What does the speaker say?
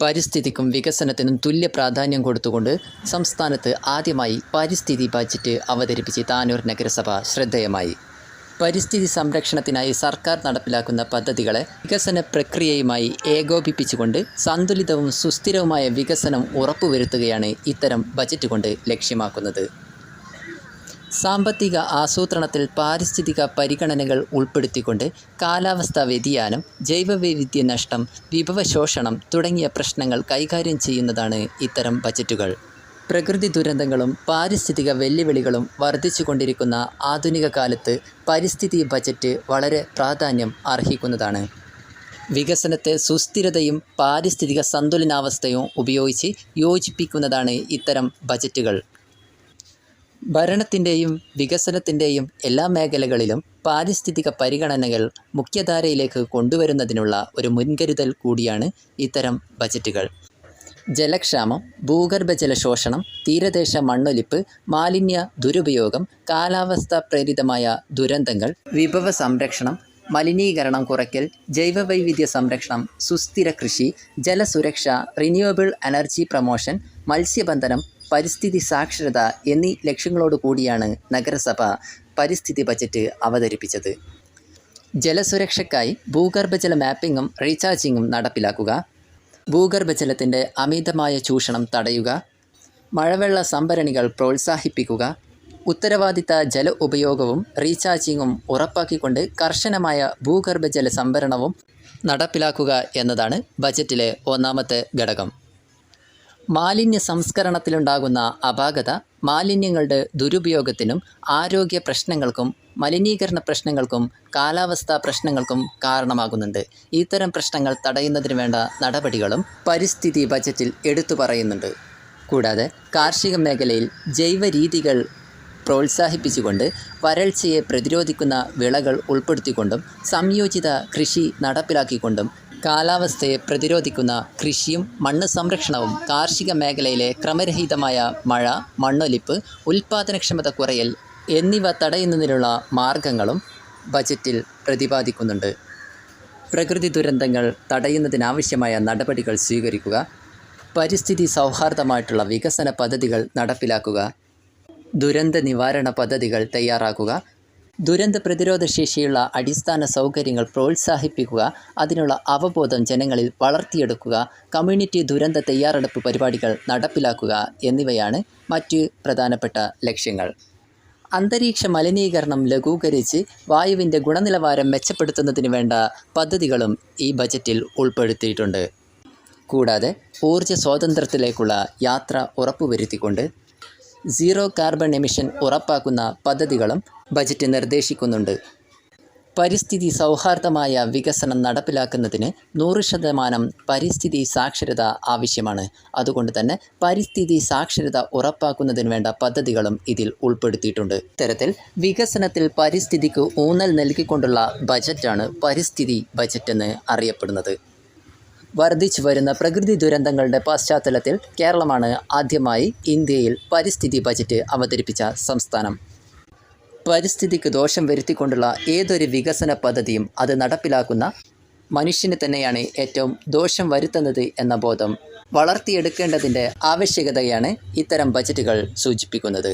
പരിസ്ഥിതിക്കും വികസനത്തിനും തുല്യ പ്രാധാന്യം കൊടുത്തുകൊണ്ട് സംസ്ഥാനത്ത് ആദ്യമായി പരിസ്ഥിതി ബജറ്റ് അവതരിപ്പിച്ച് താനൂർ നഗരസഭ ശ്രദ്ധേയമായി. പരിസ്ഥിതി സംരക്ഷണത്തിനായി സർക്കാർ നടപ്പിലാക്കുന്ന പദ്ധതികളെ വികസന പ്രക്രിയയുമായി ഏകോപിപ്പിച്ചുകൊണ്ട് സന്തുലിതവും സുസ്ഥിരവുമായ വികസനം ഉറപ്പുവരുത്തുകയാണ് ഇത്തരം ബജറ്റ് കൊണ്ട് ലക്ഷ്യമാക്കുന്നത്. സാമ്പത്തിക ആസൂത്രണത്തിൽ പാരിസ്ഥിതിക പരിഗണനകൾ ഉൾപ്പെടുത്തിക്കൊണ്ട് കാലാവസ്ഥാ വ്യതിയാനം, ജൈവവൈവിധ്യ നഷ്ടം, വിഭവശോഷണം തുടങ്ങിയ പ്രശ്നങ്ങൾ കൈകാര്യം ചെയ്യുന്നതാണ് ഇത്തരം ബജറ്റുകൾ. പ്രകൃതി ദുരന്തങ്ങളും പാരിസ്ഥിതിക വെല്ലുവിളികളും വർദ്ധിച്ചുകൊണ്ടിരിക്കുന്ന ആധുനിക കാലത്ത് പരിസ്ഥിതി ബജറ്റ് വളരെ പ്രാധാന്യം അർഹിക്കുന്നതാണ്. വികസനത്തെ സുസ്ഥിരതയും പാരിസ്ഥിതിക സന്തുലനാവസ്ഥയും ഉപയോഗിച്ച് യോജിപ്പിക്കുന്നതാണ് ഇത്തരം ബജറ്റുകൾ. ഭരണത്തിൻ്റെയും വികസനത്തിൻ്റെയും എല്ലാ മേഖലകളിലും പാരിസ്ഥിതിക പരിഗണനകൾ മുഖ്യധാരയിലേക്ക് കൊണ്ടുവരുന്നതിനുള്ള ഒരു മുൻകരുതൽ കൂടിയാണ് ഇത്തരം ബജറ്റുകൾ. ജലക്ഷാമം, ഭൂഗർഭജല ശോഷണം, തീരദേശ മണ്ണൊലിപ്പ്, മാലിന്യ ദുരുപയോഗം, കാലാവസ്ഥാ പ്രേരിതമായ ദുരന്തങ്ങൾ, വിഭവ സംരക്ഷണം, മലിനീകരണം കുറയ്ക്കൽ, ജൈവവൈവിധ്യ സംരക്ഷണം, സുസ്ഥിര കൃഷി, ജലസുരക്ഷ, റിന്യൂവബിൾ എനർജി പ്രൊമോഷൻ, മത്സ്യബന്ധനം, പരിസ്ഥിതി സാക്ഷരത എന്നീ ലക്ഷ്യങ്ങളോട് കൂടിയാണ് നഗരസഭ പരിസ്ഥിതി ബജറ്റ് അവതരിപ്പിച്ചത്. ജലസുരക്ഷയ്ക്കായി ഭൂഗർഭജല മാപ്പിങ്ങും റീചാർജിങ്ങും നടപ്പിലാക്കുക, ഭൂഗർഭജലത്തിൻ്റെ അമിതമായ ചൂഷണം തടയുക, മഴവെള്ള സംഭരണികൾ പ്രോത്സാഹിപ്പിക്കുക, ഉത്തരവാദിത്ത ജല ഉപയോഗവും റീചാർജിങ്ങും ഉറപ്പാക്കിക്കൊണ്ട് കർശനമായ ഭൂഗർഭജല സംഭരണവും നടപ്പിലാക്കുക എന്നതാണ് ബജറ്റിലെ ഒന്നാമത്തെ ഘടകം. മാലിന്യ സംസ്കരണത്തിലുണ്ടാകുന്ന അപാകത മാലിന്യങ്ങളുടെ ദുരുപയോഗത്തിനും ആരോഗ്യ പ്രശ്നങ്ങൾക്കും മലിനീകരണ പ്രശ്നങ്ങൾക്കും കാലാവസ്ഥാ പ്രശ്നങ്ങൾക്കും കാരണമാകുന്നുണ്ട്. ഇത്തരം പ്രശ്നങ്ങൾ തടയുന്നതിന് വേണ്ട നടപടികളും പരിസ്ഥിതി ബജറ്റിൽ എടുത്തു പറയുന്നുണ്ട്. കൂടാതെ കാർഷിക മേഖലയിൽ ജൈവ രീതികൾ പ്രോത്സാഹിപ്പിച്ചുകൊണ്ട് വരൾച്ചയെ പ്രതിരോധിക്കുന്ന വിളകൾ ഉൾപ്പെടുത്തിക്കൊണ്ടും സംയോജിത കൃഷി നടപ്പിലാക്കിക്കൊണ്ടും കാലാവസ്ഥയെ പ്രതിരോധിക്കുന്ന കൃഷിയും മണ്ണ് സംരക്ഷണവും കാർഷിക മേഖലയിലെ ക്രമരഹിതമായ മഴ, മണ്ണൊലിപ്പ്, ഉൽപ്പാദനക്ഷമത കുറയൽ എന്നിവ തടയുന്നതിനുള്ള മാർഗങ്ങളും ബജറ്റിൽ പ്രതിപാദിക്കുന്നുണ്ട്. പ്രകൃതി ദുരന്തങ്ങൾ തടയുന്നതിനാവശ്യമായ നടപടികൾ സ്വീകരിക്കുക, പരിസ്ഥിതി സൗഹാർദ്ദമായിട്ടുള്ള വികസന പദ്ധതികൾ നടപ്പിലാക്കുക, ദുരന്ത നിവാരണ പദ്ധതികൾ തയ്യാറാക്കുക, ദുരന്ത പ്രതിരോധ ശേഷിയുള്ള അടിസ്ഥാന സൗകര്യങ്ങൾ പ്രോത്സാഹിപ്പിക്കുക, അതിനുള്ള അവബോധം ജനങ്ങളിൽ വളർത്തിയെടുക്കുക, കമ്മ്യൂണിറ്റി ദുരന്ത തയ്യാറെടുപ്പ് പരിപാടികൾ നടപ്പിലാക്കുക എന്നിവയാണ് മറ്റ് പ്രധാനപ്പെട്ട ലക്ഷ്യങ്ങൾ. അന്തരീക്ഷ മലിനീകരണം ലഘൂകരിച്ച് വായുവിൻ്റെ ഗുണനിലവാരം മെച്ചപ്പെടുത്തുന്നതിന് വേണ്ട പദ്ധതികളും ഈ ബജറ്റിൽ ഉൾപ്പെടുത്തിയിട്ടുണ്ട്. കൂടാതെ ഊർജ്ജ സ്വാതന്ത്ര്യത്തിലേക്കുള്ള യാത്ര ഉറപ്പുവരുത്തിക്കൊണ്ട് സീറോ കാർബൺ എമിഷൻ ഉറപ്പാക്കുന്ന പദ്ധതികളും ബജറ്റ് നിർദ്ദേശിക്കുന്നുണ്ട്. പരിസ്ഥിതി സൗഹാർദ്ദമായ വികസനം നടപ്പിലാക്കുന്നതിന് 100% പരിസ്ഥിതി സാക്ഷരത ആവശ്യമാണ്. അതുകൊണ്ട് തന്നെ പരിസ്ഥിതി സാക്ഷരത ഉറപ്പാക്കുന്നതിന് വേണ്ട പദ്ധതികളും ഇതിൽ ഉൾപ്പെടുത്തിയിട്ടുണ്ട്. ഇത്തരത്തിൽ വികസനത്തിൽ പരിസ്ഥിതിക്ക് ഊന്നൽ നൽകിക്കൊണ്ടുള്ള ബജറ്റാണ് പരിസ്ഥിതി ബജറ്റ് എന്ന് അറിയപ്പെടുന്നത്. വർദ്ധിച്ചു വരുന്ന പ്രകൃതി ദുരന്തങ്ങളുടെ പശ്ചാത്തലത്തിൽ കേരളമാണ് ആദ്യമായി ഇന്ത്യയിൽ പരിസ്ഥിതി ബജറ്റ് അവതരിപ്പിച്ച സംസ്ഥാനം. പരിസ്ഥിതിക്ക് ദോഷം വരുത്തിക്കൊണ്ടുള്ള ഏതൊരു വികസന പദ്ധതിയും അത് നടപ്പിലാക്കുന്ന മനുഷ്യന് തന്നെയാണ് ഏറ്റവും ദോഷം വരുത്തുന്നത് എന്ന ബോധം വളർത്തിയെടുക്കേണ്ടതിൻ്റെ ആവശ്യകതയാണ് ഇത്തരം ബജറ്റുകൾ സൂചിപ്പിക്കുന്നത്.